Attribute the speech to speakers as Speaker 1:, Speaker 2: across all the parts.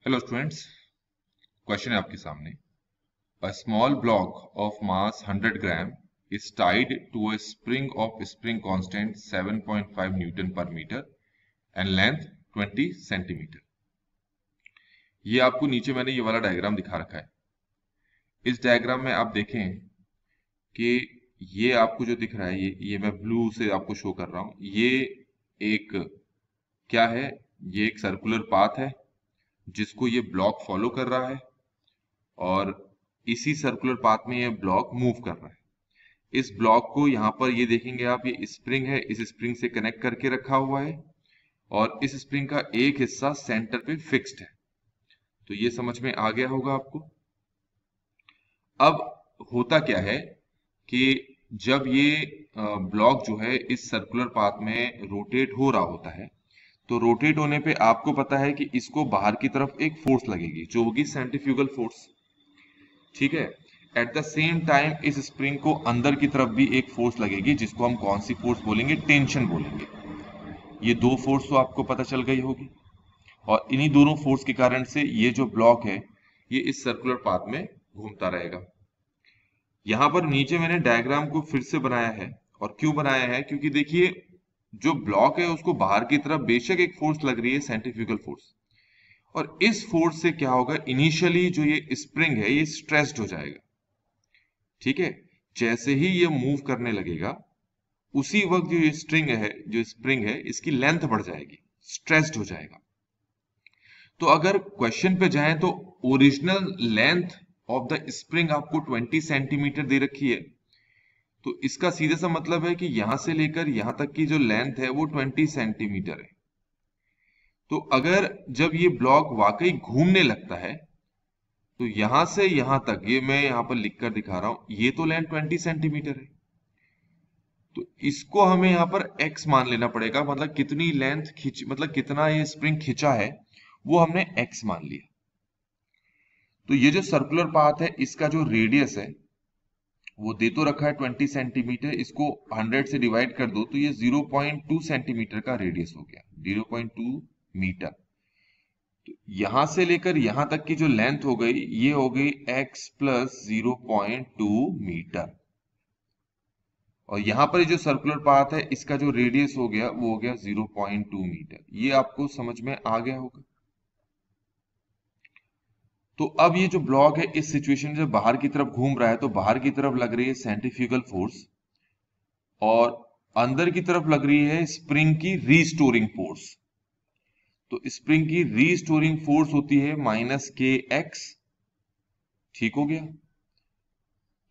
Speaker 1: Hello students, question है आपके सामने। A small block of mass 100 gram is tied to a spring of spring constant 7.5 Newton पर metre and length 20 centimetre. ये आपको नीचे मैंने ये वाला डायग्राम दिखा रखा है। इस डायग्राम में आप देखें कि ये आपको जो दिख रहा है, ये मैं ब्लू से आपको शो कर रहा हूं। ये एक क्या है? ये एक सर्कुलर पाथ है जिसको ये ब्लॉक फॉलो कर रहा है और इसी सर्कुलर पाथ में ये ब्लॉक मूव कर रहा है। इस ब्लॉक को यहाँ पर ये देखेंगे आप, ये स्प्रिंग है, इस स्प्रिंग से कनेक्ट करके रखा हुआ है और इस स्प्रिंग का एक हिस्सा सेंटर पे फिक्स्ड है। तो ये समझ में आ गया होगा आपको। अब होता क्या है कि जब ये ब्लॉक जो है इस सर्कुलर पाथ में रोटेट हो रहा होता है, तो रोटेट होने पे आपको पता है कि इसको बाहर की तरफ एक फोर्स लगेगी जो होगी सेंट्रीफ्यूगल फोर्स। ठीक है। एट द सेम टाइम इस स्प्रिंग को अंदर की तरफ भी एक फोर्स लगेगी जिसको हम कौन सी फोर्स बोलेंगे? टेंशन बोलेंगे। ये दो फोर्स तो आपको पता चल गई होगी और इन्हीं दोनों फोर्स के कारण से ये जो ब्लॉक है ये इस सर्कुलर पाथ में घूमता रहेगा। यहां पर नीचे मैंने डायग्राम को फिर से बनाया है। और क्यों बनाया है? क्योंकि देखिए, जो ब्लॉक है उसको बाहर की तरफ बेशक एक फोर्स लग रही है, सेंट्रीफ्यूगल फोर्स, और इस फोर्स से क्या होगा? इनिशियली जो ये स्प्रिंग है ये स्ट्रेस्ड हो जाएगा। ठीक है। जैसे ही ये मूव करने लगेगा उसी वक्त जो ये स्प्रिंग है इसकी लेंथ बढ़ जाएगी, स्ट्रेस्ड हो जाएगा। तो अगर क्वेश्चन पे जाएं तो original length of the spring आपको 20 सेंटीमीटर दे रखी है। तो इसका सीधे सा मतलब है कि यहां से लेकर यहां तक की जो लेंथ है वो 20 सेंटीमीटर है। तो अगर जब ये ब्लॉक वाकई घूमने लगता है तो यहां से यहां तक, ये मैं यहां पर लिखकर दिखा रहा हूं, ये तो लेंथ 20 सेंटीमीटर है। तो इसको हमें यहां पर x मान लेना पड़ेगा। मतलब कितनी लेंथ खींच, मतलब कितना ये स्प्रिंग खींचा है वो हमने x मान लिया। तो ये जो सर्कुलर पाथ है इसका जो रेडियस है वो दे तो रखा है 20 सेंटीमीटर। इसको 100 से डिवाइड कर दो तो ये 0.2 सेंटीमीटर का रेडियस हो गया, 0.2 मीटर। तो यहां से लेकर यहां तक की जो लेंथ हो गई ये हो गई x प्लस 0.2 मीटर। और यहां पर जो सर्कुलर पाथ है इसका जो रेडियस हो गया वो हो गया 0.2 मीटर। ये आपको समझ में आ गया होगा। तो अब ये जो ब्लॉक है इस सिचुएशन में जब बाहर की तरफ घूम रहा है तो बाहर की तरफ लग रही है सेंट्रीफ्यूगल फोर्स और अंदर की तरफ लग रही है स्प्रिंग की रीस्टोरिंग फोर्स। तो स्प्रिंग की रीस्टोरिंग फोर्स होती है -kx। ठीक हो गया।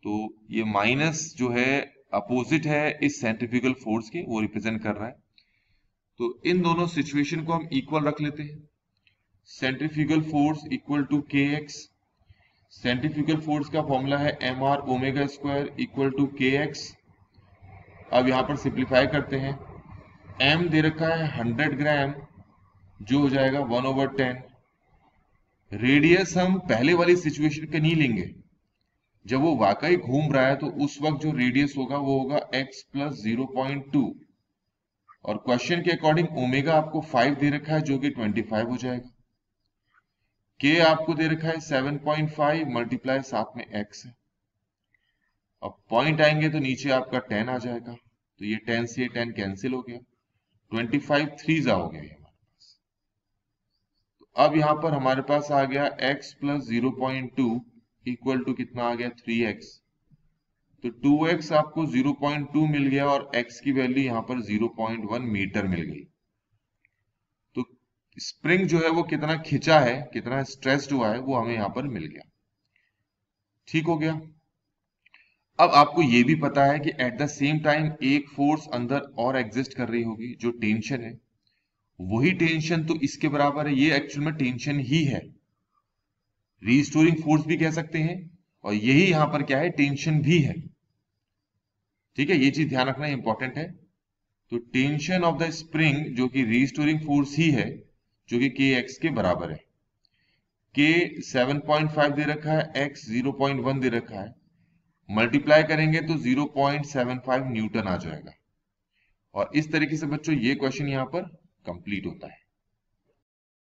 Speaker 1: तो ये माइनस जो है अपोजिट है इस सेंट्रीफ्यूगल फोर्स के, वो रिप्रेजेंट कर रहा है। तो इन दोनों सिचुएशन को हम इक्वल रख लेते हैं। Centrifugal force equal to kx। Centrifugal force का फॉर्मूला है mr omega square equal to kx। अब यहां पर सिंप्लीफाई करते हैं। m दे रखा है 100 ग्राम जो हो जाएगा 1/10। रेडियस हम पहले वाली सिचुएशन के नहीं लेंगे, जब वो वाकई घूम रहा है तो उस वक्त जो रेडियस होगा वो होगा x प्लस 0.2 और क्वेश्चन के अकॉर्डिंग ओमेगा आपको 5 दे रखा है जो कि 25 हो जाएगा। k आपको दे रखा है 7.5 मल्टीप्लाई साथ में x है। अब पॉइंट आएंगे तो नीचे आपका 10 आ जाएगा। तो ये 10 से 10 कैंसिल हो गया, 25 3 हो गया हमारे पास। तो अब यहां पर हमारे पास आ गया x प्लस 0.2 इक्वल टू कितना आ गया? 3x। तो 2x आपको 0.2 मिल गया और x की वैल्यू यहां पर 0.1 मीटर मिल गई। तो स्प्रिंग जो है वो कितना खिंचा है, कितना स्ट्रेस्ड हुआ है वो हमें यहां पर मिल गया। ठीक हो गया। अब आपको ये भी पता है कि एट द सेम टाइम एक फोर्स अंदर और एग्जिस्ट कर रही होगी जो टेंशन है। वही टेंशन तो इसके बराबर है, ये एक्चुअल में टेंशन ही है, रीस्टोरिंग फोर्स भी कह सकते हैं और यही यहां पर क्या है? टेंशन भी है। ठीक है, ये चीज ध्यान रखना इंपॉर्टेंट है। तो टेंशन ऑफ द स्प्रिंग जो कि रीस्टोरिंग फोर्स ही है जो कि kx के बराबर है। k 7.5 दे रखा है, x 0.1 दे रखा है, मल्टीप्लाई करेंगे तो 0.75 न्यूटन आ जाएगा। और इस तरीके से बच्चों ये क्वेश्चन यहां पर कंप्लीट होता है।